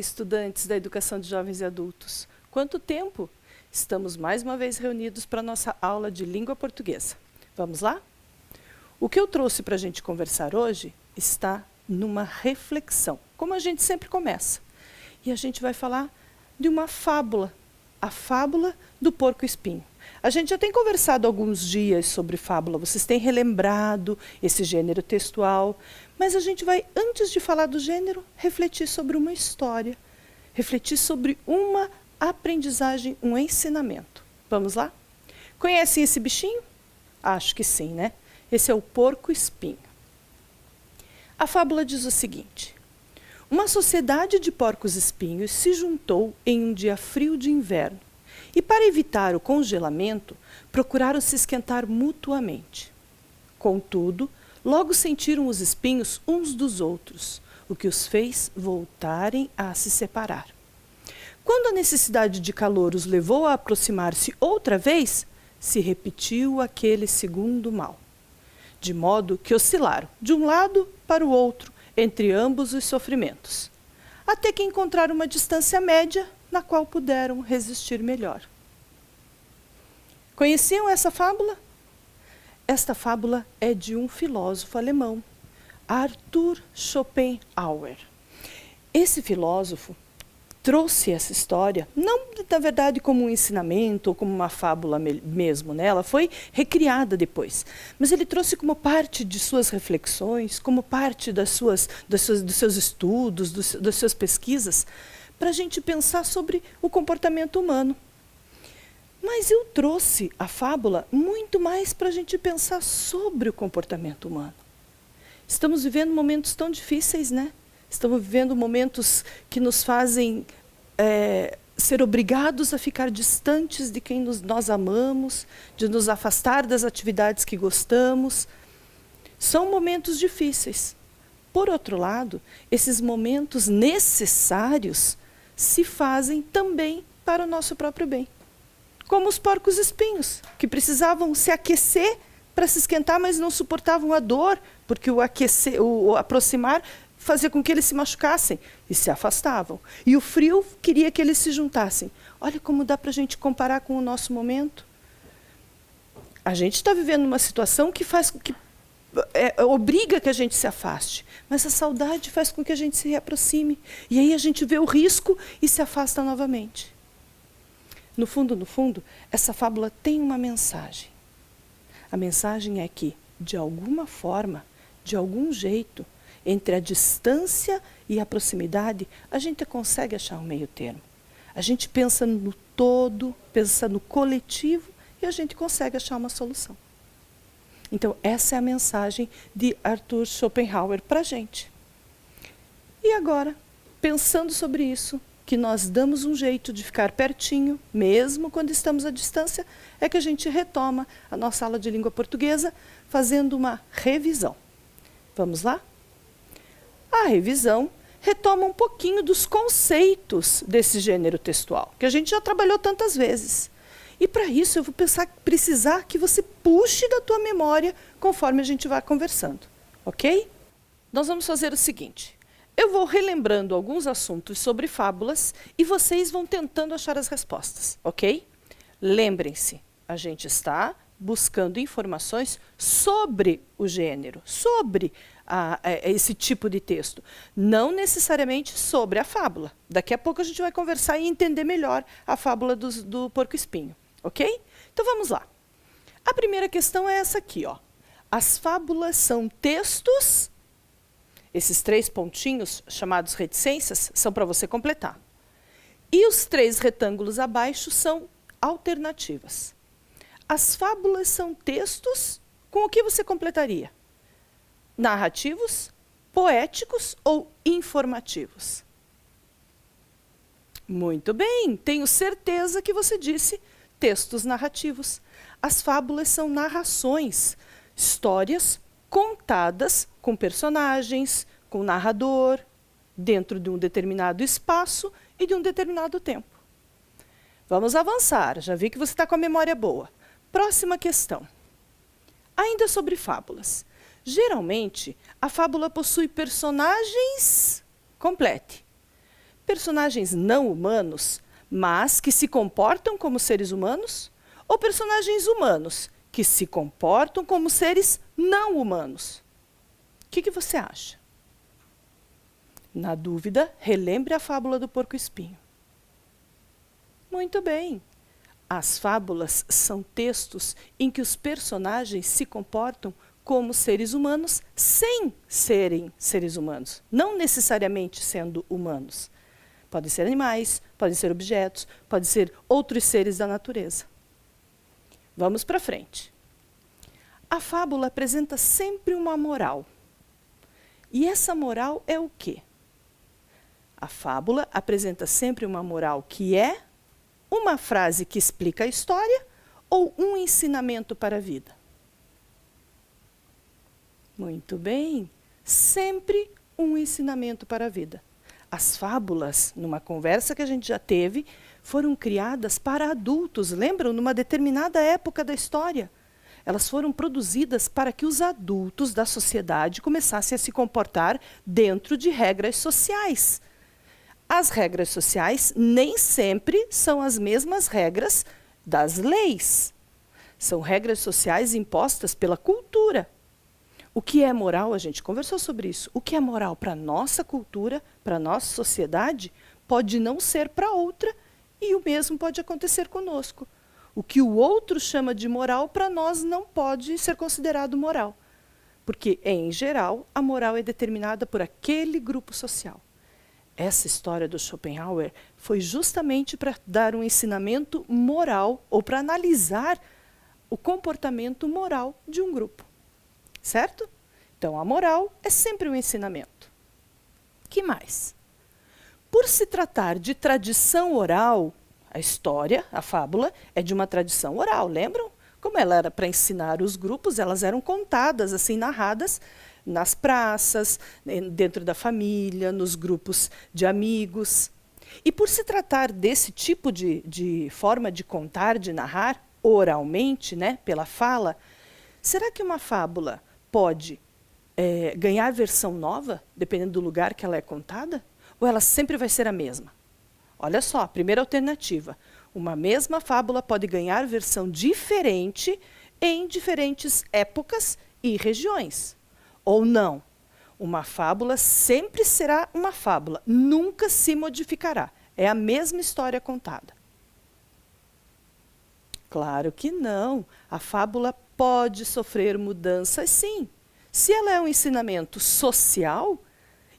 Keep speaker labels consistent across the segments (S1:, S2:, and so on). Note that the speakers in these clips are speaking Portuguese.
S1: estudantes da Educação de Jovens e Adultos! Quanto tempo? Estamos mais uma vez reunidos para a nossa aula de língua portuguesa. Vamos lá? O que eu trouxe para a gente conversar hoje está numa reflexão, como a gente sempre começa. E a gente vai falar de uma fábula, a fábula do porco-espinho. A gente já tem conversado alguns dias sobre fábula, vocês têm relembrado esse gênero textual, mas a gente vai, antes de falar do gênero, refletir sobre uma história, refletir sobre uma aprendizagem, um ensinamento. Vamos lá? Conhecem esse bichinho? Acho que sim, né? Esse é o porco-espinho. A fábula diz o seguinte: uma sociedade de porcos-espinhos se juntou em um dia frio de inverno e, para evitar o congelamento, procuraram se esquentar mutuamente. Contudo, logo sentiram os espinhos uns dos outros, o que os fez voltarem a se separar. Quando a necessidade de calor os levou a aproximar-se outra vez, se repetiu aquele segundo mal, de modo que oscilaram de um lado para o outro, entre ambos os sofrimentos, até que encontraram uma distância média na qual puderam resistir melhor. Conheciam essa fábula? Esta fábula é de um filósofo alemão, Arthur Schopenhauer. Esse filósofo trouxe essa história, não na verdade como um ensinamento ou como uma fábula mesmo, né? Ela foi recriada depois, mas ele trouxe como parte de suas reflexões, como parte dos seus estudos, das suas pesquisas, para a gente pensar sobre o comportamento humano. Mas eu trouxe a fábula muito mais para a gente pensar sobre o comportamento humano. Estamos vivendo momentos tão difíceis, né? Estamos vivendo momentos que nos fazem ser obrigados a ficar distantes de quem nós amamos, de nos afastar das atividades que gostamos. São momentos difíceis. Por outro lado, esses momentos necessários se fazem também para o nosso próprio bem. Como os porcos-espinhos, que precisavam se aquecer para se esquentar, mas não suportavam a dor, porque o aproximar fazia com que eles se machucassem e se afastavam. E o frio queria que eles se juntassem. Olha como dá para a gente comparar com o nosso momento. A gente está vivendo uma situação que obriga que a gente se afaste, mas a saudade faz com que a gente se reaproxime. E aí a gente vê o risco e se afasta novamente. No fundo, essa fábula tem uma mensagem. A mensagem é que, de alguma forma, de algum jeito, entre a distância e a proximidade, a gente consegue achar um meio termo. A gente pensa no todo, pensa no coletivo e a gente consegue achar uma solução. Então, essa é a mensagem de Arthur Schopenhauer para a gente. E agora, pensando sobre isso, que nós damos um jeito de ficar pertinho, mesmo quando estamos à distância, é que a gente retoma a nossa aula de língua portuguesa fazendo uma revisão. Vamos lá? A revisão retoma um pouquinho dos conceitos desse gênero textual, que a gente já trabalhou tantas vezes. E para isso eu vou precisar que você puxe da tua memória conforme a gente vai conversando, ok? Nós vamos fazer o seguinte: eu vou relembrando alguns assuntos sobre fábulas e vocês vão tentando achar as respostas, ok? Lembrem-se, a gente está buscando informações sobre o gênero, sobre esse tipo de texto, não necessariamente sobre a fábula. Daqui a pouco a gente vai conversar e entender melhor a fábula do porco-espinho, ok? Então vamos lá. A primeira questão é essa aqui, ó. As fábulas são textos. Esses 3 pontinhos, chamados reticências, são para você completar. E os 3 retângulos abaixo são alternativas. As fábulas são textos com o que você completaria? Narrativos, poéticos ou informativos? Muito bem, tenho certeza que você disse textos narrativos. As fábulas são narrações, histórias contadas com personagens, com narrador, dentro de um determinado espaço e de um determinado tempo. Vamos avançar, já vi que você está com a memória boa. Próxima questão. Ainda sobre fábulas. Geralmente, a fábula possui personagens... Complete. Personagens não humanos, mas que se comportam como seres humanos? Ou personagens humanos que se comportam como seres não humanos? O que você acha? Na dúvida, relembre a fábula do porco-espinho. Muito bem. As fábulas são textos em que os personagens se comportam como seres humanos sem serem seres humanos, não necessariamente sendo humanos. Podem ser animais, podem ser objetos, podem ser outros seres da natureza. Vamos para frente. A fábula apresenta sempre uma moral. E essa moral é o quê? A fábula apresenta sempre uma moral que é uma frase que explica a história ou um ensinamento para a vida? Muito bem, sempre um ensinamento para a vida. As fábulas, numa conversa que a gente já teve, foram criadas para adultos, lembram? Numa determinada época da história. Elas foram produzidas para que os adultos da sociedade começassem a se comportar dentro de regras sociais. As regras sociais nem sempre são as mesmas regras das leis. São regras sociais impostas pela cultura. O que é moral, a gente conversou sobre isso. O que é moral para a nossa cultura, para a nossa sociedade, pode não ser para outra, e o mesmo pode acontecer conosco. O que o outro chama de moral, para nós não pode ser considerado moral. Porque, em geral, a moral é determinada por aquele grupo social. Essa história do Schopenhauer foi justamente para dar um ensinamento moral, ou para analisar o comportamento moral de um grupo. Certo? Então, a moral é sempre um ensinamento. Que mais? Por se tratar de tradição oral, a história, a fábula, é de uma tradição oral, lembram? Como ela era para ensinar os grupos, elas eram contadas, assim, narradas, nas praças, dentro da família, nos grupos de amigos. E por se tratar desse tipo de forma de contar, de narrar, oralmente, né, pela fala, será que uma fábula pode ganhar versão nova, dependendo do lugar que ela é contada? Ou ela sempre vai ser a mesma? Olha só, primeira alternativa. Uma mesma fábula pode ganhar versão diferente em diferentes épocas e regiões. Ou não. Uma fábula sempre será uma fábula, nunca se modificará. É a mesma história contada. Claro que não. A fábula pode sofrer mudanças, sim. Se ela é um ensinamento social,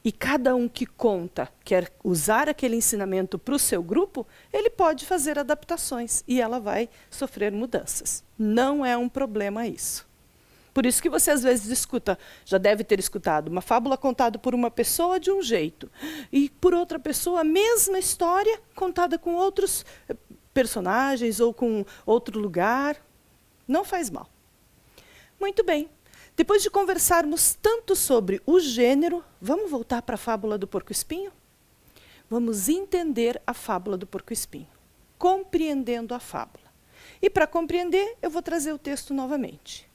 S1: e cada um que conta quer usar aquele ensinamento para o seu grupo, ele pode fazer adaptações e ela vai sofrer mudanças. Não é um problema isso. Por isso que você às vezes escuta, já deve ter escutado, uma fábula contada por uma pessoa de um jeito, e por outra pessoa a mesma história contada com outros personagens ou com outro lugar. Não faz mal. Muito bem. Depois de conversarmos tanto sobre o gênero, vamos voltar para a fábula do porco-espinho? Vamos entender a fábula do porco-espinho, compreendendo a fábula. E para compreender, eu vou trazer o texto novamente.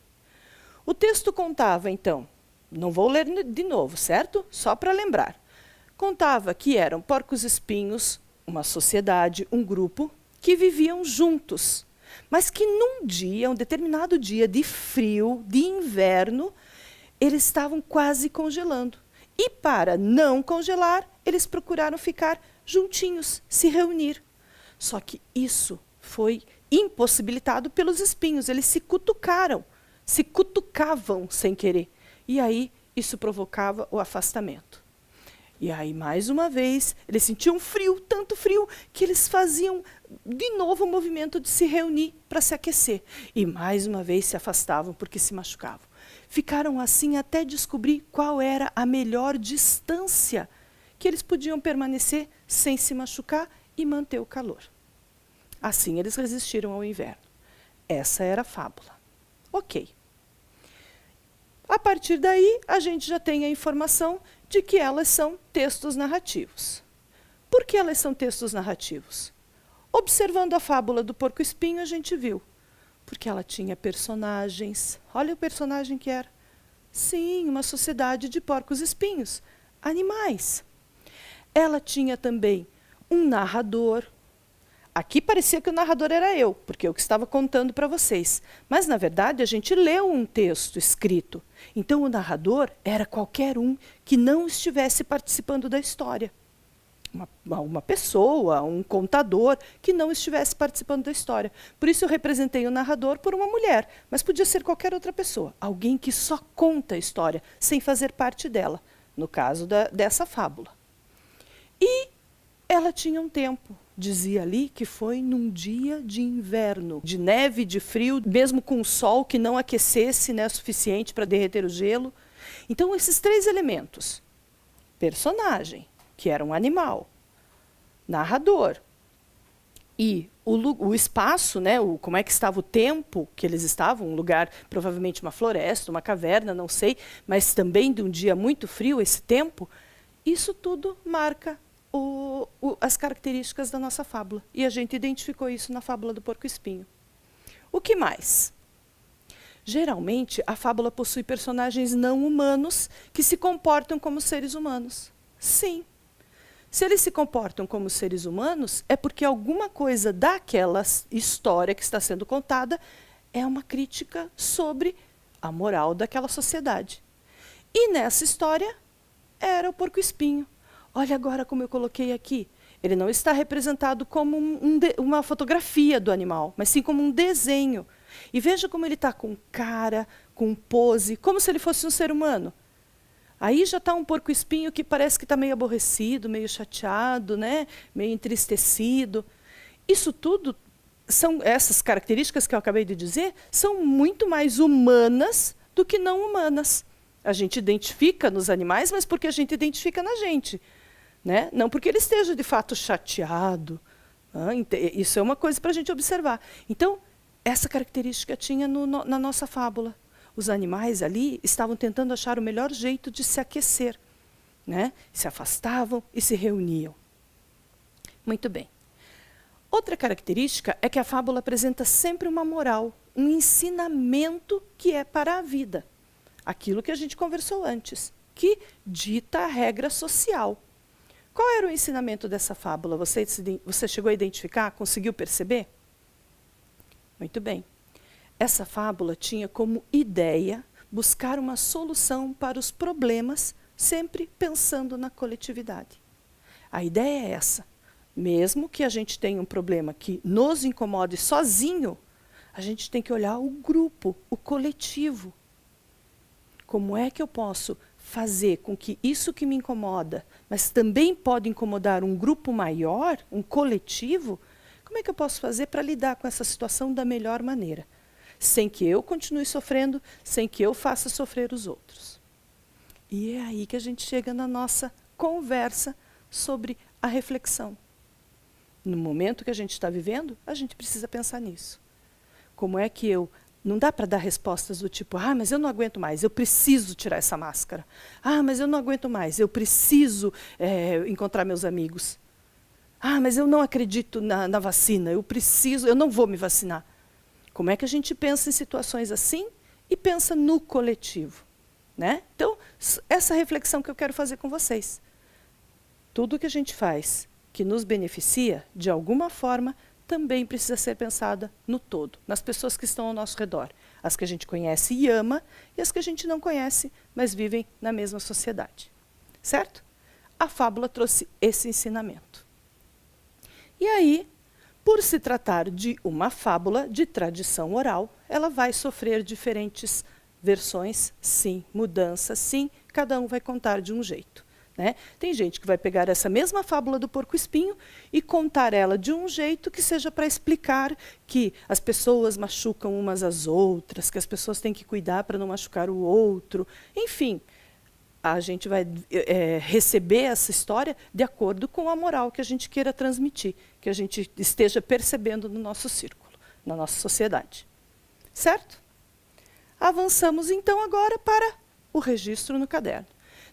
S1: O texto contava, então, não vou ler de novo, certo? Só para lembrar. Contava que eram porcos-espinhos, uma sociedade, um grupo, que viviam juntos, mas que num dia, um determinado dia de frio, de inverno, eles estavam quase congelando. E para não congelar, eles procuraram ficar juntinhos, se reunir. Só que isso foi impossibilitado pelos espinhos, eles se cutucaram, se cutucavam sem querer. E aí isso provocava o afastamento. E aí, mais uma vez, eles sentiam frio, tanto frio, que eles faziam de novo o movimento de se reunir para se aquecer. E mais uma vez se afastavam porque se machucavam. Ficaram assim até descobrir qual era a melhor distância que eles podiam permanecer sem se machucar e manter o calor. Assim eles resistiram ao inverno. Essa era a fábula. Ok. A partir daí, a gente já tem a informação de que elas são textos narrativos. Por que elas são textos narrativos? Observando a fábula do porco-espinho, a gente viu. Porque ela tinha personagens. Olha o personagem que era. Sim, uma sociedade de porcos-espinhos, animais. Ela tinha também um narrador. Aqui parecia que o narrador era eu, porque eu que estava contando para vocês. Mas, na verdade, a gente leu um texto escrito. Então, o narrador era qualquer um que não estivesse participando da história. Uma pessoa, um contador que não estivesse participando da história. Por isso eu representei o narrador por uma mulher, mas podia ser qualquer outra pessoa. Alguém que só conta a história, sem fazer parte dela, no caso dessa fábula. E ela tinha um tempo. Dizia ali que foi num dia de inverno, de neve, de frio, mesmo com o sol que não aquecesse, né, suficiente para derreter o gelo. Então, esses 3 elementos, personagem, que era um animal, narrador, e o espaço, né, como é que estava o tempo que eles estavam, um lugar, provavelmente uma floresta, uma caverna, não sei, mas também de um dia muito frio, esse tempo, isso tudo marca as características da nossa fábula. E a gente identificou isso na fábula do porco-espinho. O que mais? Geralmente, a fábula possui personagens não humanos que se comportam como seres humanos. Sim. Se eles se comportam como seres humanos, é porque alguma coisa daquela história que está sendo contada é uma crítica sobre a moral daquela sociedade. E nessa história, era o porco-espinho. Olha agora como eu coloquei aqui. Ele não está representado como uma fotografia do animal, mas sim como um desenho. E veja como ele está com cara, com pose, como se ele fosse um ser humano. Aí já está um porco-espinho que parece que está meio aborrecido, meio chateado, né? Meio entristecido. Isso tudo, essas características que eu acabei de dizer, são muito mais humanas do que não humanas. A gente identifica nos animais, mas porque a gente identifica na gente. Né? Não porque ele esteja, de fato, chateado. Isso é uma coisa para a gente observar. Então, essa característica tinha na nossa fábula. Os animais ali estavam tentando achar o melhor jeito de se aquecer. Né? Se afastavam e se reuniam. Muito bem. Outra característica é que a fábula apresenta sempre uma moral, um ensinamento que é para a vida. Aquilo que a gente conversou antes, que dita a regra social. Qual era o ensinamento dessa fábula? Você chegou a identificar? Conseguiu perceber? Muito bem. Essa fábula tinha como ideia buscar uma solução para os problemas, sempre pensando na coletividade. A ideia é essa. Mesmo que a gente tenha um problema que nos incomode sozinho, a gente tem que olhar o grupo, o coletivo. Como é que eu posso fazer com que isso que me incomoda, mas também pode incomodar um grupo maior, um coletivo, como é que eu posso fazer para lidar com essa situação da melhor maneira? Sem que eu continue sofrendo, sem que eu faça sofrer os outros. E é aí que a gente chega na nossa conversa sobre a reflexão. No momento que a gente está vivendo, a gente precisa pensar nisso. Como é que eu... Não dá para dar respostas do tipo, mas eu não aguento mais, eu preciso tirar essa máscara. Mas eu não aguento mais, eu preciso encontrar meus amigos. Mas eu não acredito na vacina, eu não vou me vacinar. Como é que a gente pensa em situações assim e pensa no coletivo? Né? Então, essa reflexão que eu quero fazer com vocês. Tudo que a gente faz que nos beneficia, de alguma forma, também precisa ser pensada no todo, nas pessoas que estão ao nosso redor. As que a gente conhece e ama, e as que a gente não conhece, mas vivem na mesma sociedade. Certo? A fábula trouxe esse ensinamento. E aí, por se tratar de uma fábula de tradição oral, ela vai sofrer diferentes versões, sim, mudanças, sim, cada um vai contar de um jeito. Né? Tem gente que vai pegar essa mesma fábula do porco-espinho e contar ela de um jeito que seja para explicar que as pessoas machucam umas às outras, que as pessoas têm que cuidar para não machucar o outro. Enfim, a gente vai receber essa história de acordo com a moral que a gente queira transmitir, que a gente esteja percebendo no nosso círculo, na nossa sociedade. Certo? Avançamos então agora para o registro no caderno.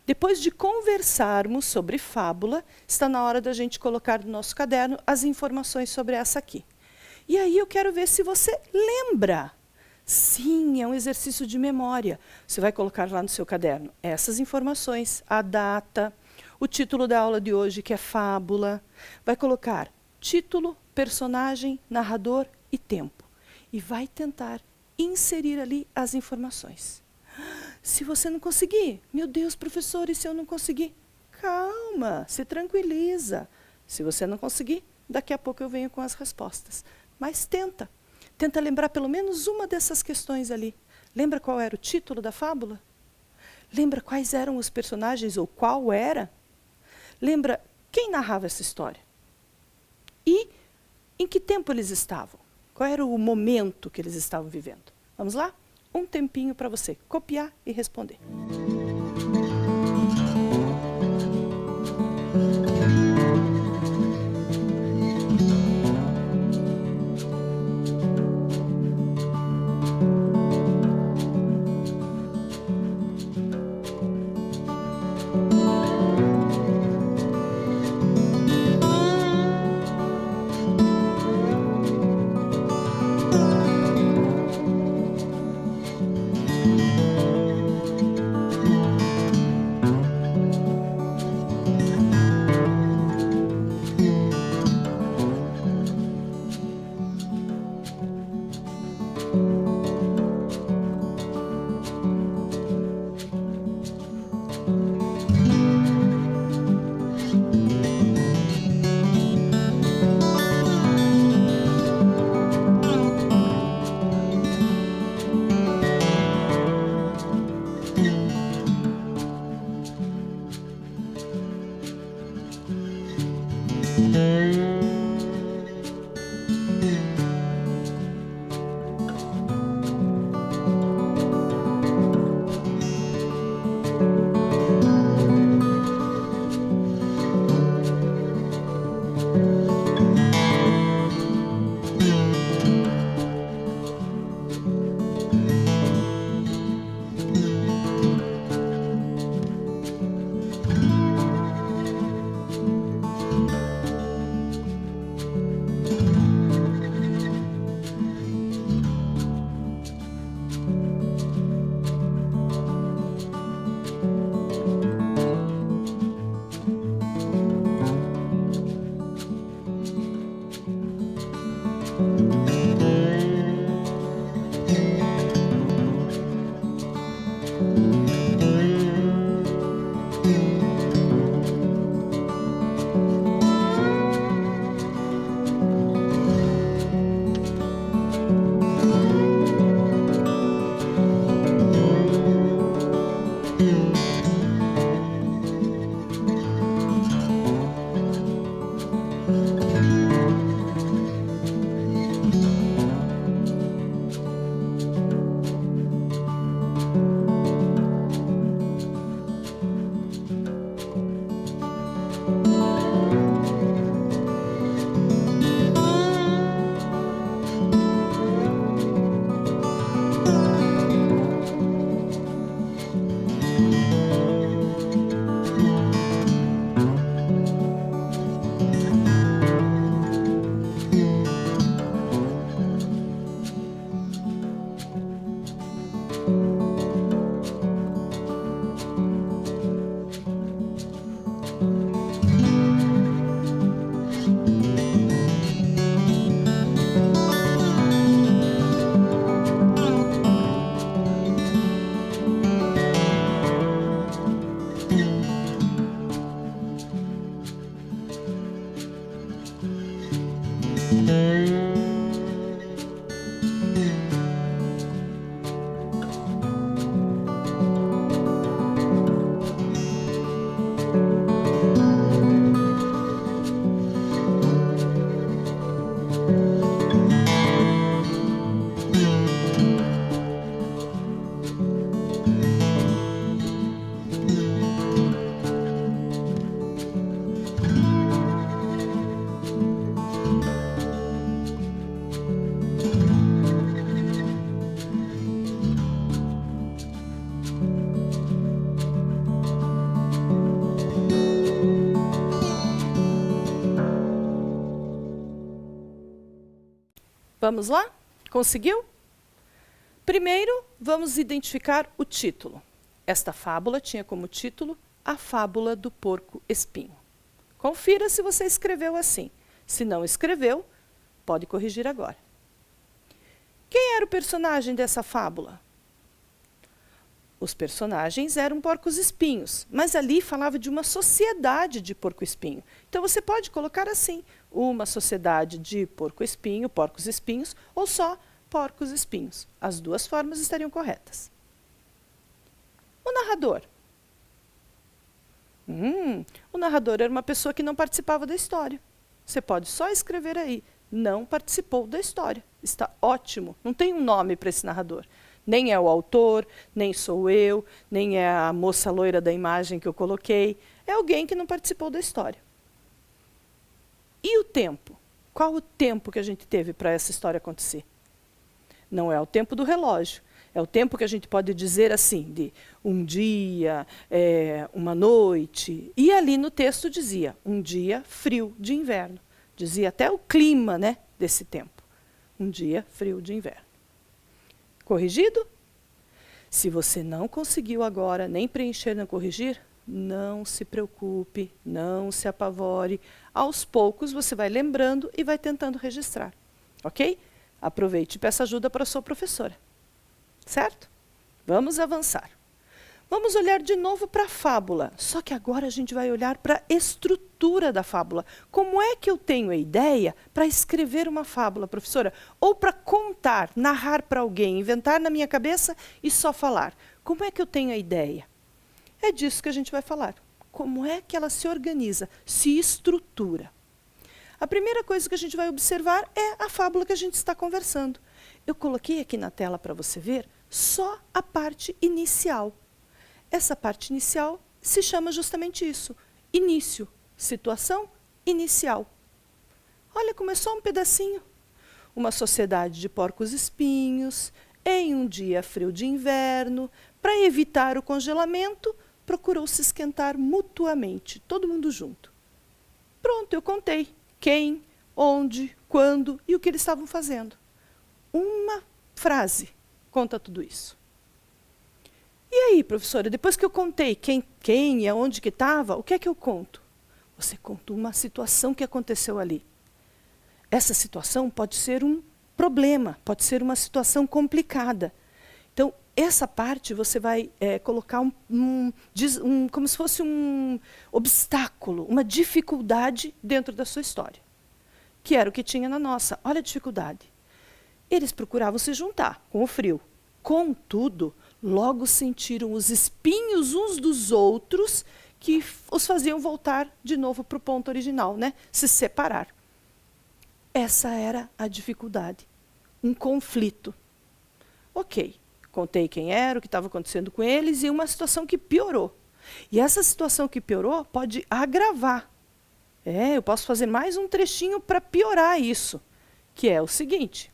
S1: Depois de conversarmos sobre fábula, está na hora da gente colocar no nosso caderno as informações sobre essa aqui. E aí eu quero ver se você lembra. Sim, é um exercício de memória. Você vai colocar lá no seu caderno essas informações, a data, o título da aula de hoje, que é fábula. Vai colocar título, personagem, narrador e tempo. E vai tentar inserir ali as informações. Se você não conseguir, meu Deus, professor, e se eu não conseguir? Calma, se tranquiliza. Se você não conseguir, daqui a pouco eu venho com as respostas. Mas tenta. Tenta lembrar pelo menos uma dessas questões ali. Lembra qual era o título da fábula? Lembra quais eram os personagens ou qual era? Lembra quem narrava essa história? E em que tempo eles estavam? Qual era o momento que eles estavam vivendo? Vamos lá? Um tempinho para você copiar e responder. Vamos lá? Conseguiu? Primeiro, vamos identificar o título. Esta fábula tinha como título a fábula do porco-espinho. Confira se você escreveu assim. Se não escreveu, pode corrigir agora. Quem era o personagem dessa fábula? Os personagens eram porcos-espinhos, mas ali falava de uma sociedade de porco-espinho. Então você pode colocar assim, uma sociedade de porco-espinho, porcos-espinhos, ou só porcos-espinhos. As duas formas estariam corretas. O narrador. O narrador era uma pessoa que não participava da história. Você pode só escrever aí, não participou da história. Está ótimo, não tem um nome para esse narrador. Nem é o autor, nem sou eu, nem é a moça loira da imagem que eu coloquei. É alguém que não participou da história. E o tempo? Qual o tempo que a gente teve para essa história acontecer? Não é o tempo do relógio. É o tempo que a gente pode dizer assim, de um dia, uma noite. E ali no texto dizia, um dia frio de inverno. Dizia até o clima, né, desse tempo. Um dia frio de inverno. Corrigido? Se você não conseguiu agora nem preencher nem corrigir, não se preocupe, não se apavore. Aos poucos você vai lembrando e vai tentando registrar. Ok? Aproveite e peça ajuda para a sua professora. Certo? Vamos avançar. Vamos olhar de novo para a fábula, só que agora a gente vai olhar para a estrutura da fábula. Como é que eu tenho a ideia para escrever uma fábula, professora? Ou para contar, narrar para alguém, inventar na minha cabeça e só falar. Como é que eu tenho a ideia? É disso que a gente vai falar. Como é que ela se organiza, se estrutura? A primeira coisa que a gente vai observar é a fábula que a gente está conversando. Eu coloquei aqui na tela para você ver só a parte inicial. Essa parte inicial se chama justamente isso, início, situação inicial. Olha como é só um pedacinho. Uma sociedade de porcos-espinhos, em um dia frio de inverno, para evitar o congelamento, procurou se esquentar mutuamente, todo mundo junto. Pronto, eu contei quem, onde, quando e o que eles estavam fazendo. Uma frase conta tudo isso. E aí, professora, depois que eu contei quem e aonde que estava, o que é que eu conto? Você conta uma situação que aconteceu ali. Essa situação pode ser um problema, pode ser uma situação complicada. Então, essa parte você vai colocar como se fosse um obstáculo, uma dificuldade dentro da sua história. Que era o que tinha na nossa. Olha a dificuldade. Eles procuravam se juntar com o frio. Contudo, logo sentiram os espinhos uns dos outros que os faziam voltar de novo para o ponto original, né? Se separar. Essa era a dificuldade. Um conflito. Ok, contei quem era, o que estava acontecendo com eles e uma situação que piorou. E essa situação que piorou pode agravar. Eu posso fazer mais um trechinho para piorar isso, que é o seguinte.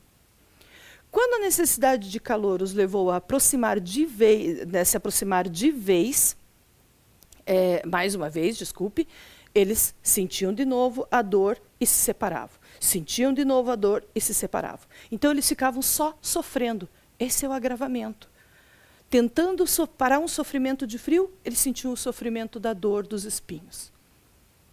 S1: Quando a necessidade de calor os levou a aproximar de vez, se aproximar de vez, mais uma vez, desculpe, eles sentiam de novo a dor e se separavam. Sentiam de novo a dor e se separavam. Então eles ficavam só sofrendo. Esse é o agravamento. Tentando parar um sofrimento de frio, eles sentiam o sofrimento da dor dos espinhos.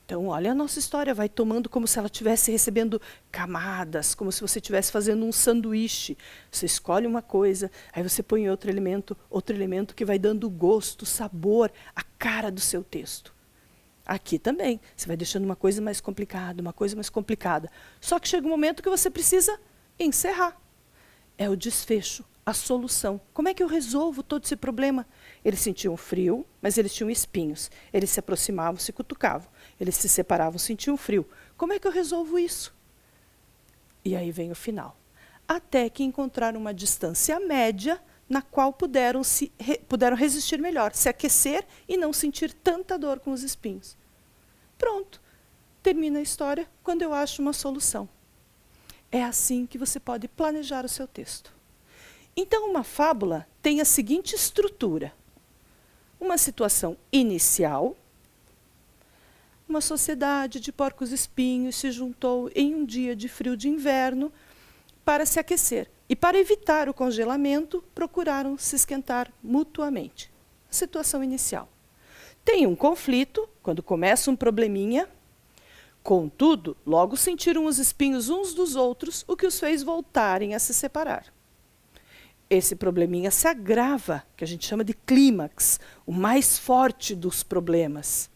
S1: Então, olha a nossa história, vai tomando como se ela estivesse recebendo camadas, como se você estivesse fazendo um sanduíche. Você escolhe uma coisa, aí você põe outro elemento que vai dando gosto, sabor, a cara do seu texto. Aqui também, você vai deixando uma coisa mais complicada, uma coisa mais complicada. Só que chega um momento que você precisa encerrar. É o desfecho, a solução. Como é que eu resolvo todo esse problema? Eles sentiam frio, mas eles tinham espinhos. Eles se aproximavam, se cutucavam. Eles se separavam, sentiam frio. Como é que eu resolvo isso? E aí vem o final. Até que encontraram uma distância média na qual puderam resistir melhor, se aquecer e não sentir tanta dor com os espinhos. Pronto. Termina a história quando eu acho uma solução. É assim que você pode planejar o seu texto. Então, uma fábula tem a seguinte estrutura. Uma situação inicial. Uma sociedade de porcos-espinhos se juntou em um dia de frio de inverno para se aquecer. E para evitar o congelamento, procuraram se esquentar mutuamente. Situação inicial. Tem um conflito, quando começa um probleminha. Contudo, logo sentiram os espinhos uns dos outros, o que os fez voltarem a se separar. Esse probleminha se agrava, que a gente chama de clímax, o mais forte dos problemas.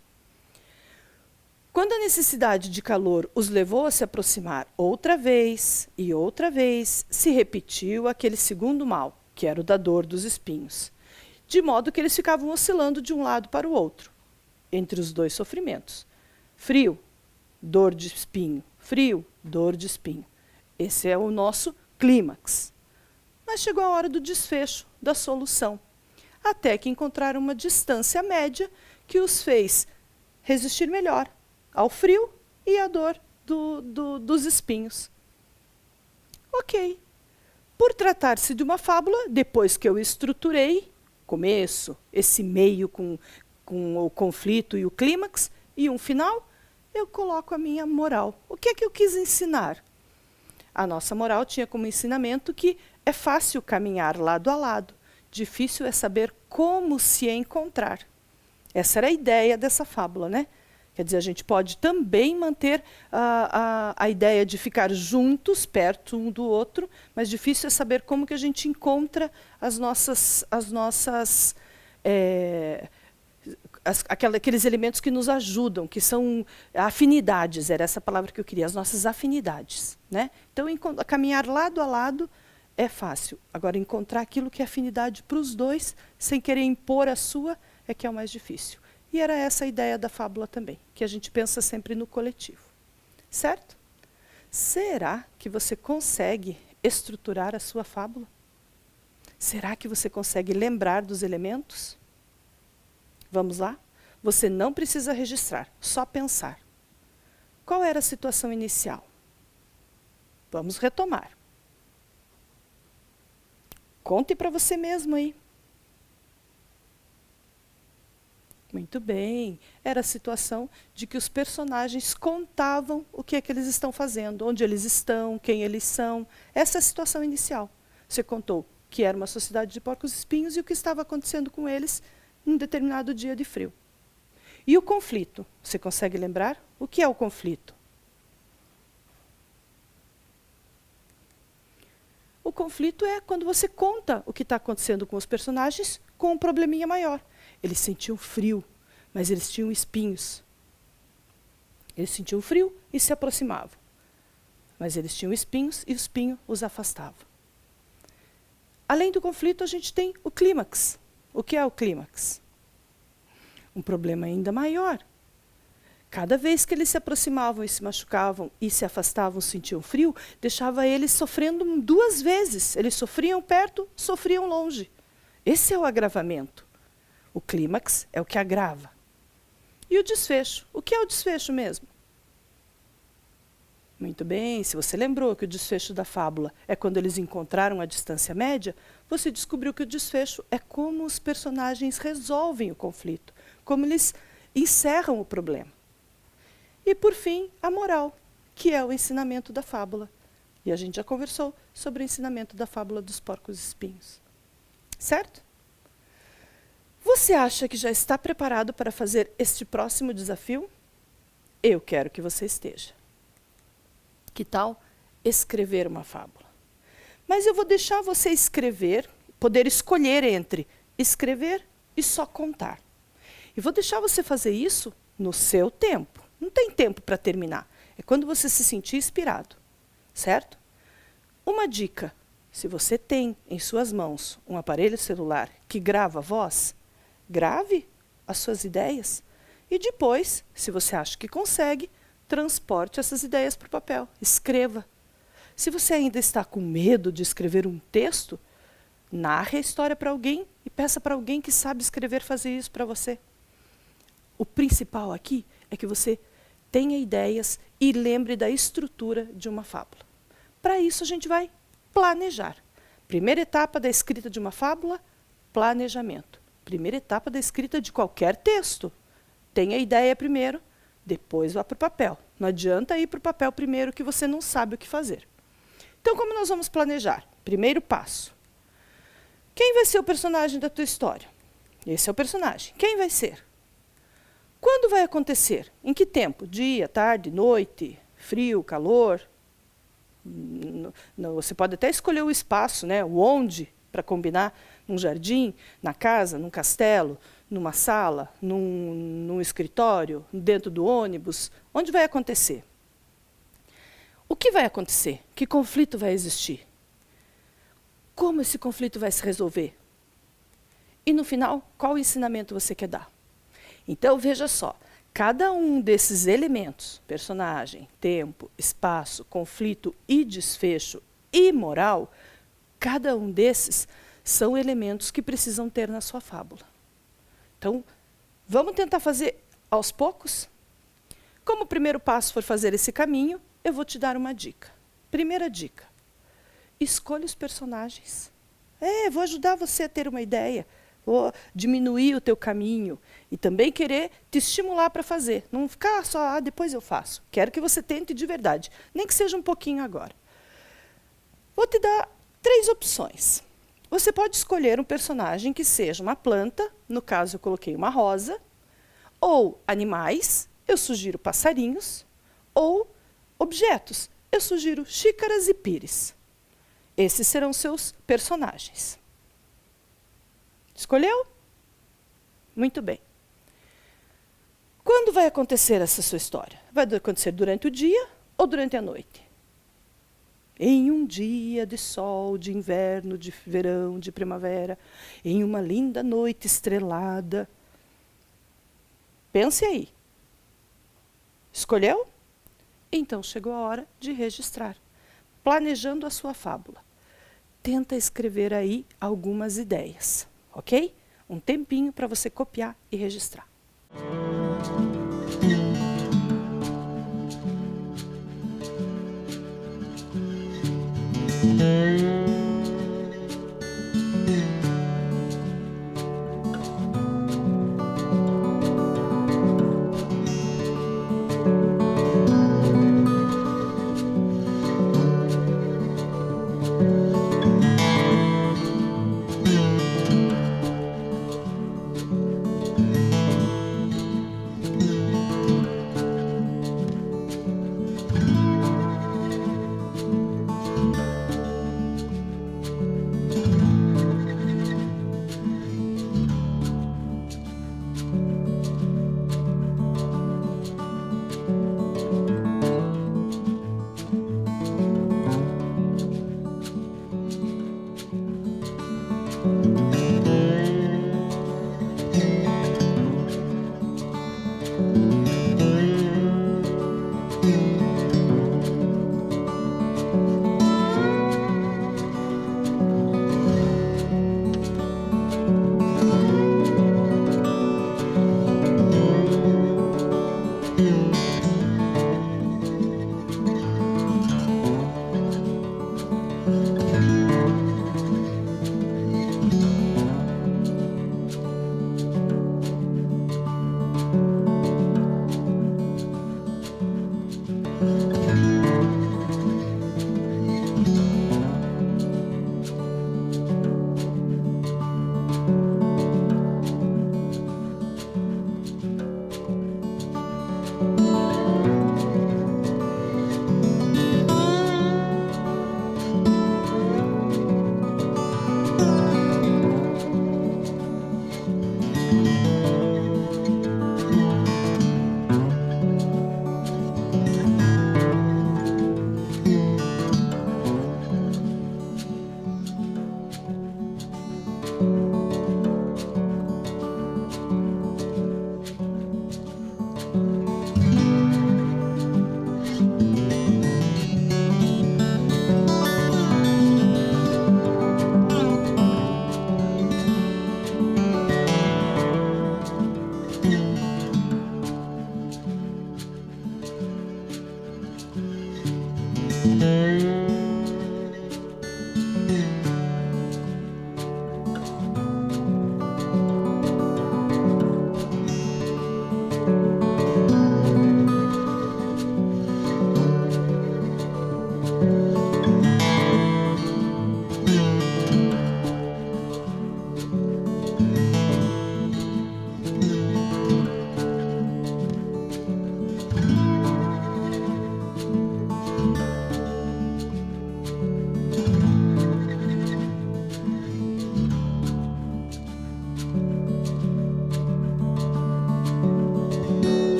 S1: Quando a necessidade de calor os levou a se aproximar outra vez e outra vez, se repetiu aquele segundo mal, que era o da dor dos espinhos, de modo que eles ficavam oscilando de um lado para o outro, entre os dois sofrimentos. Frio, dor de espinho. Frio, dor de espinho. Esse é o nosso clímax. Mas chegou a hora do desfecho, da solução, até que encontraram uma distância média que os fez resistir melhor ao frio e à dor dos espinhos. Ok. Por tratar-se de uma fábula, depois que eu estruturei, começo, esse meio com o conflito e o clímax, e um final, eu coloco a minha moral. O que é que eu quis ensinar? A nossa moral tinha como ensinamento que é fácil caminhar lado a lado, difícil é saber como se encontrar. Essa era a ideia dessa fábula, né? Quer dizer, a gente pode também manter a ideia de ficar juntos, perto um do outro, mas difícil é saber como que a gente encontra aqueles elementos que nos ajudam, que são afinidades, era essa palavra que eu queria, as nossas afinidades, né? Então, caminhar lado a lado é fácil. Agora, encontrar aquilo que é afinidade para os dois, sem querer impor a sua, é que é o mais difícil. E era essa a ideia da fábula também, que a gente pensa sempre no coletivo. Certo? Será que você consegue estruturar a sua fábula? Será que você consegue lembrar dos elementos? Vamos lá? Você não precisa registrar, só pensar. Qual era a situação inicial? Vamos retomar. Conte para você mesmo aí. Muito bem. Era a situação de que os personagens contavam o que é que eles estão fazendo, onde eles estão, quem eles são. Essa é a situação inicial. Você contou que era uma sociedade de porcos-espinhos e o que estava acontecendo com eles num determinado dia de frio. E o conflito? Você consegue lembrar? O que é o conflito? O conflito é quando você conta o que está acontecendo com os personagens com um probleminha maior. Eles sentiam frio, mas eles tinham espinhos. Eles sentiam frio e se aproximavam. Mas eles tinham espinhos e o espinho os afastava. Além do conflito, a gente tem o clímax. O que é o clímax? Um problema ainda maior. Cada vez que eles se aproximavam e se machucavam e se afastavam, sentiam frio, deixava eles sofrendo duas vezes. Eles sofriam perto, sofriam longe. Esse é o agravamento. O clímax é o que agrava. E o desfecho? O que é o desfecho mesmo? Muito bem, se você lembrou que o desfecho da fábula é quando eles encontraram a distância média, você descobriu que o desfecho é como os personagens resolvem o conflito, como eles encerram o problema. E, por fim, a moral, que é o ensinamento da fábula. E a gente já conversou sobre o ensinamento da fábula dos porcos-espinhos. Certo? Você acha que já está preparado para fazer este próximo desafio? Eu quero que você esteja. Que tal escrever uma fábula? Mas eu vou deixar você escrever, poder escolher entre escrever e só contar. E vou deixar você fazer isso no seu tempo. Não tem tempo para terminar. É quando você se sentir inspirado. Certo? Uma dica. Se você tem em suas mãos um aparelho celular que grava a voz, grave as suas ideias. E depois, se você acha que consegue, transporte essas ideias para o papel. Escreva. Se você ainda está com medo de escrever um texto, narre a história para alguém e peça para alguém que sabe escrever fazer isso para você. O principal aqui é que você tenha ideias e lembre da estrutura de uma fábula. Para isso, a gente vai planejar. Primeira etapa da escrita de uma fábula, planejamento. Primeira etapa da escrita de qualquer texto. Tenha a ideia primeiro, depois vá para o papel. Não adianta ir para o papel primeiro que você não sabe o que fazer. Então, como nós vamos planejar? Primeiro passo. Quem vai ser o personagem da tua história? Esse é o personagem. Quem vai ser? Quando vai acontecer? Em que tempo? Dia, tarde, noite, frio, calor? Você pode até escolher o espaço, né? O onde, para combinar, num jardim, na casa, num castelo, numa sala, num escritório, dentro do ônibus. Onde vai acontecer? O que vai acontecer? Que conflito vai existir? Como esse conflito vai se resolver? E, no final, qual ensinamento você quer dar? Então, veja só, cada um desses elementos, personagem, tempo, espaço, conflito e desfecho e moral, cada um desses são elementos que precisam ter na sua fábula. Então, vamos tentar fazer aos poucos? Como o primeiro passo for fazer esse caminho, eu vou te dar uma dica. Primeira dica, escolha os personagens. Vou ajudar você a ter uma ideia. Vou diminuir o teu caminho e também querer te estimular para fazer. Não ficar só, depois eu faço. Quero que você tente de verdade, nem que seja um pouquinho agora. Vou te dar 3 opções. Você pode escolher um personagem que seja uma planta, no caso eu coloquei uma rosa, ou animais, eu sugiro passarinhos, ou objetos, eu sugiro xícaras e pires. Esses serão seus personagens. Escolheu? Muito bem. Quando vai acontecer essa sua história? Vai acontecer durante o dia ou durante a noite? Em um dia de sol, de inverno, de verão, de primavera, em uma linda noite estrelada. Pense aí. Escolheu? Então chegou a hora de registrar. Planejando a sua fábula. Tenta escrever aí algumas ideias. Ok? Um tempinho para você copiar e registrar.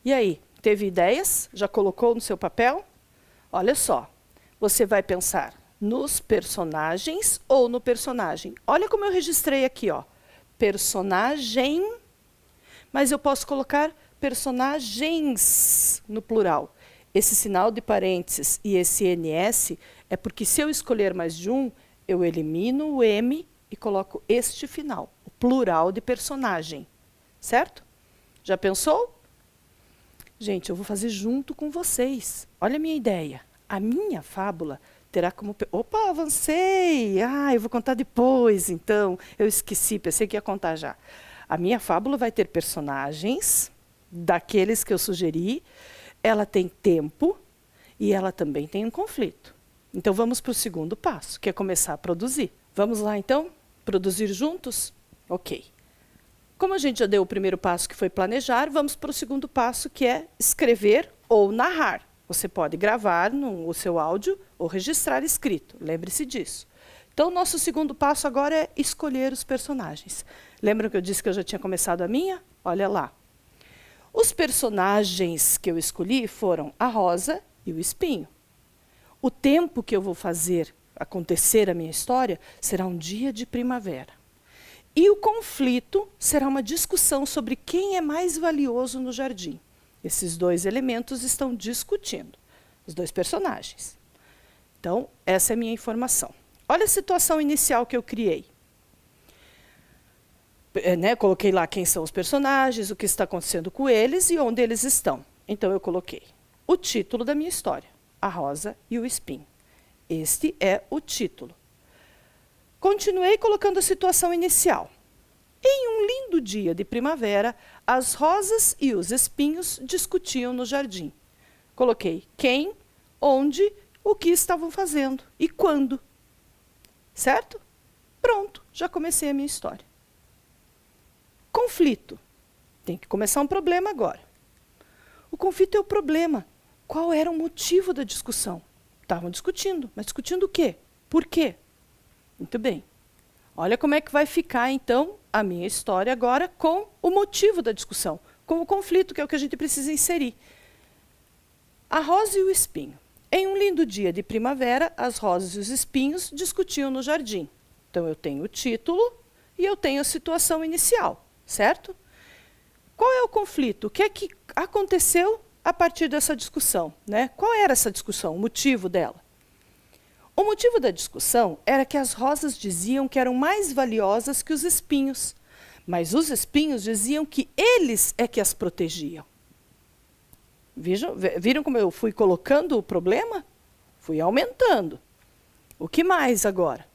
S1: E aí, teve ideias? Já colocou no seu papel? Olha só, você vai pensar nos personagens ou no personagem. Olha como eu registrei aqui, ó. Personagem, mas eu posso colocar personagens no plural. Esse sinal de parênteses e esse NS é porque se eu escolher mais de um, eu elimino o M e coloco este final, o plural de personagem. Certo? Já pensou? Gente, eu vou fazer junto com vocês. Olha a minha ideia. A minha fábula terá como... Opa, avancei! Ah, eu vou contar depois, então. Eu esqueci, pensei que ia contar já. A minha fábula vai ter personagens, daqueles que eu sugeri. Ela tem tempo e ela também tem um conflito. Então, vamos para o segundo passo, que é começar a produzir. Vamos lá, então? Produzir juntos? Ok. Como a gente já deu o primeiro passo, que foi planejar, vamos para o segundo passo, que é escrever ou narrar. Você pode gravar o seu áudio ou registrar escrito. Lembre-se disso. Então, o nosso segundo passo agora é escolher os personagens. Lembram que eu disse que eu já tinha começado a minha? Olha lá. Os personagens que eu escolhi foram a Rosa e o Espinho. O tempo que eu vou fazer acontecer a minha história será um dia de primavera. E o conflito será uma discussão sobre quem é mais valioso no jardim. Esses dois elementos estão discutindo, os dois personagens. Então, essa é a minha informação. Olha a situação inicial que eu criei. Coloquei lá quem são os personagens, o que está acontecendo com eles e onde eles estão. Então, eu coloquei o título da minha história, A Rosa e o Espinho. Este é o título. Continuei colocando a situação inicial. Em um lindo dia de primavera, as rosas e os espinhos discutiam no jardim. Coloquei quem, onde, o que estavam fazendo e quando. Certo? Pronto, já comecei a minha história. Conflito. Tem que começar um problema agora. O conflito é o problema. Qual era o motivo da discussão? Estavam discutindo, mas discutindo o quê? Por quê? Muito bem. Olha como é que vai ficar, então, a minha história agora com o motivo da discussão, com o conflito, que é o que a gente precisa inserir. A rosa e o espinho. Em um lindo dia de primavera, as rosas e os espinhos discutiam no jardim. Então, eu tenho o título e eu tenho a situação inicial, certo? Qual é o conflito? O que é que aconteceu a partir dessa discussão, né? Qual era essa discussão, o motivo dela? O motivo da discussão era que as rosas diziam que eram mais valiosas que os espinhos, mas os espinhos diziam que eles é que as protegiam. Viram como eu fui colocando o problema? Fui aumentando. O que mais agora?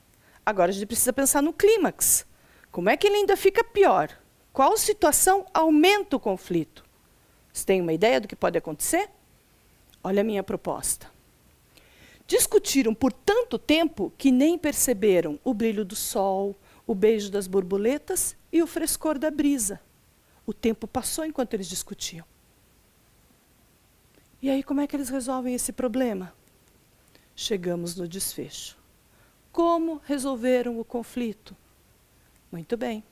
S1: Agora a gente precisa pensar no clímax. Como é que ele ainda fica pior? Qual situação aumenta o conflito? Você tem uma ideia do que pode acontecer? Olha a minha proposta. Discutiram por tanto tempo que nem perceberam o brilho do sol, o beijo das borboletas e o frescor da brisa. O tempo passou enquanto eles discutiam. E aí, como é que eles resolvem esse problema? Chegamos no desfecho. Como resolveram o conflito? Muito bem.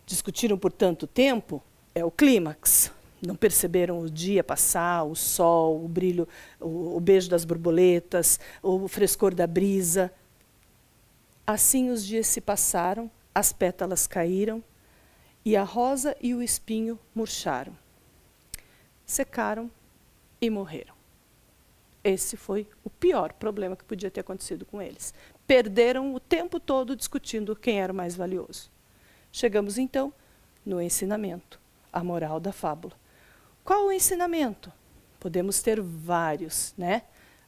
S1: Discutiram por tanto tempo, é o clímax. Não perceberam o dia passar, o sol, o brilho, o beijo das borboletas, o frescor da brisa. Assim os dias se passaram, as pétalas caíram, e a rosa e o espinho murcharam. Secaram e morreram. Esse foi o pior problema que podia ter acontecido com eles. Perderam o tempo todo discutindo quem era o mais valioso. Chegamos, então, no ensinamento, a moral da fábula. Qual o ensinamento? Podemos ter vários, né?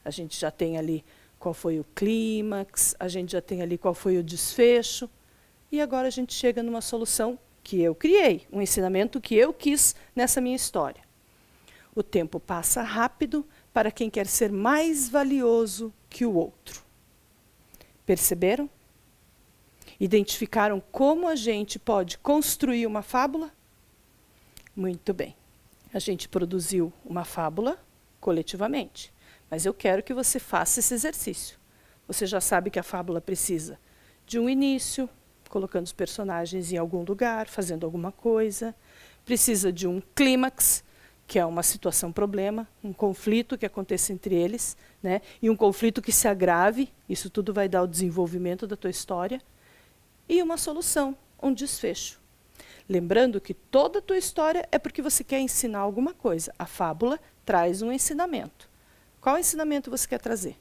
S1: A gente já tem ali qual foi o clímax, a gente já tem ali qual foi o desfecho, e agora a gente chega numa solução que eu criei, um ensinamento que eu quis nessa minha história. O tempo passa rápido para quem quer ser mais valioso que o outro. Perceberam? Identificaram como a gente pode construir uma fábula? Muito bem. A gente produziu uma fábula coletivamente, mas eu quero que você faça esse exercício. Você já sabe que a fábula precisa de um início, colocando os personagens em algum lugar, fazendo alguma coisa. Precisa de um clímax, que é uma situação problema, um conflito que aconteça entre eles, né? E um conflito que se agrave, isso tudo vai dar o desenvolvimento da tua história, e uma solução, um desfecho. Lembrando que toda a tua história é porque você quer ensinar alguma coisa. A fábula traz um ensinamento. Qual ensinamento você quer trazer?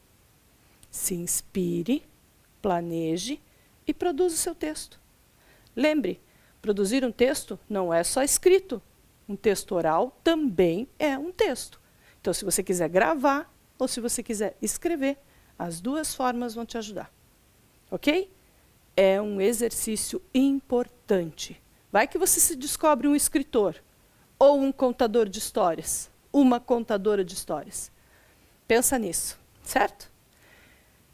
S1: Se inspire, planeje e produza o seu texto. Lembre, produzir um texto não é só escrito. Um texto oral também é um texto. Então, se você quiser gravar ou se você quiser escrever, as duas formas vão te ajudar. Ok? É um exercício importante. Vai que você se descobre um escritor ou um contador de histórias, uma contadora de histórias. Pensa nisso, certo?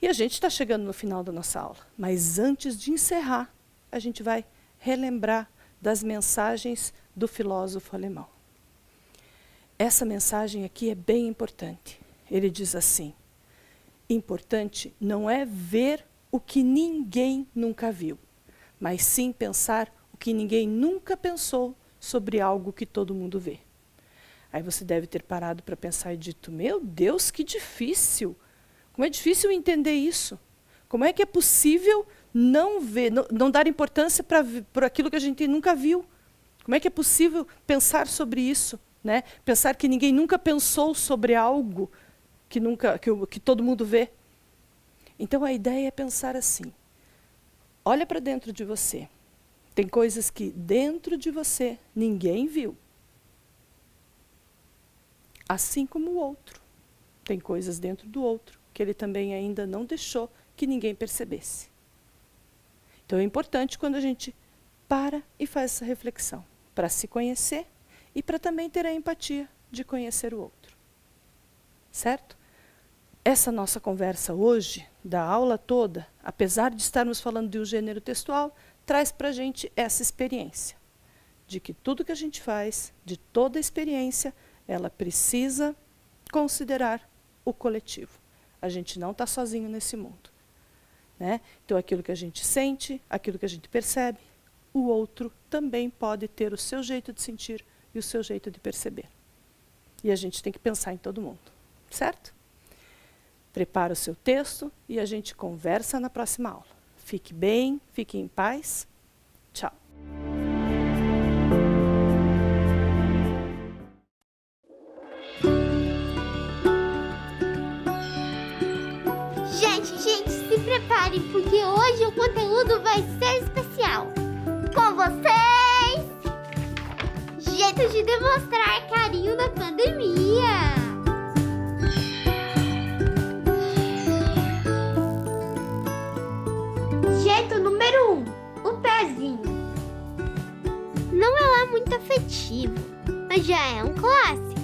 S1: E a gente está chegando no final da nossa aula, mas antes de encerrar, a gente vai relembrar das mensagens do filósofo alemão. Essa mensagem aqui é bem importante. Ele diz assim: importante não é ver o que ninguém nunca viu, mas sim pensar o que ninguém nunca pensou sobre algo que todo mundo vê. Aí você deve ter parado para pensar e dito: meu Deus, que difícil! Como é difícil entender isso. Como é que é possível não ver, não dar importância para aquilo que a gente nunca viu? Como é que é possível pensar sobre isso? Né? Pensar que ninguém nunca pensou sobre algo que todo mundo vê. Então a ideia é pensar assim. Olha para dentro de você. Tem coisas que dentro de você ninguém viu. Assim como o outro. Tem coisas dentro do outro que ele também ainda não deixou que ninguém percebesse. Então é importante quando a gente para e faz essa reflexão, para se conhecer e para também ter a empatia de conhecer o outro. Certo? Essa nossa conversa hoje, da aula toda, apesar de estarmos falando de um gênero textual, traz para a gente essa experiência, de que tudo que a gente faz, de toda a experiência, ela precisa considerar o coletivo. A gente não está sozinho nesse mundo. Né? Então, aquilo que a gente sente, aquilo que a gente percebe, o outro também pode ter o seu jeito de sentir e o seu jeito de perceber. E a gente tem que pensar em todo mundo, certo? Prepara o seu texto e a gente conversa na próxima aula. Fique bem, fique em paz. Tchau.
S2: Gente, se preparem, porque hoje o conteúdo vai ser especial. Com vocês, jeito de demonstrar carinho na pandemia. Jeito número 1, o pezinho. Não é lá muito afetivo, mas já é um clássico.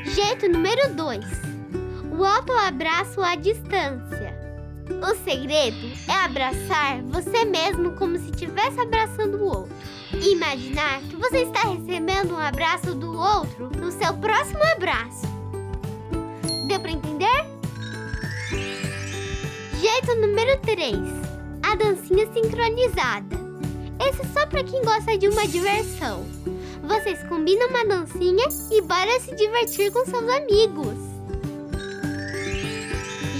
S2: Jeito número 2, o autoabraço à distância. O segredo é abraçar você mesmo como se estivesse abraçando o outro. E imaginar que você está recebendo um abraço do outro no seu próximo abraço. Deu para entender? Jeito número 3, a dancinha sincronizada. Esse é só para quem gosta de uma diversão. Vocês combinam uma dancinha e bora se divertir com seus amigos.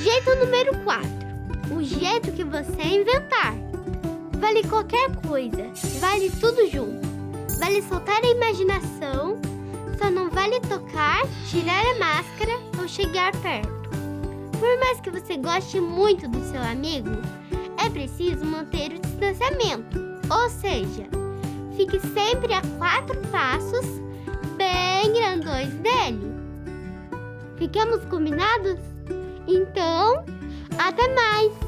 S2: Jeito número 4, o jeito que você inventar. Vale qualquer coisa, vale tudo junto. Vale soltar a imaginação, só não vale tocar, tirar a máscara ou chegar perto. Por mais que você goste muito do seu amigo, é preciso manter o distanciamento. Ou seja, fique sempre a 4 passos bem grandões dele. Ficamos combinados? Então, até mais!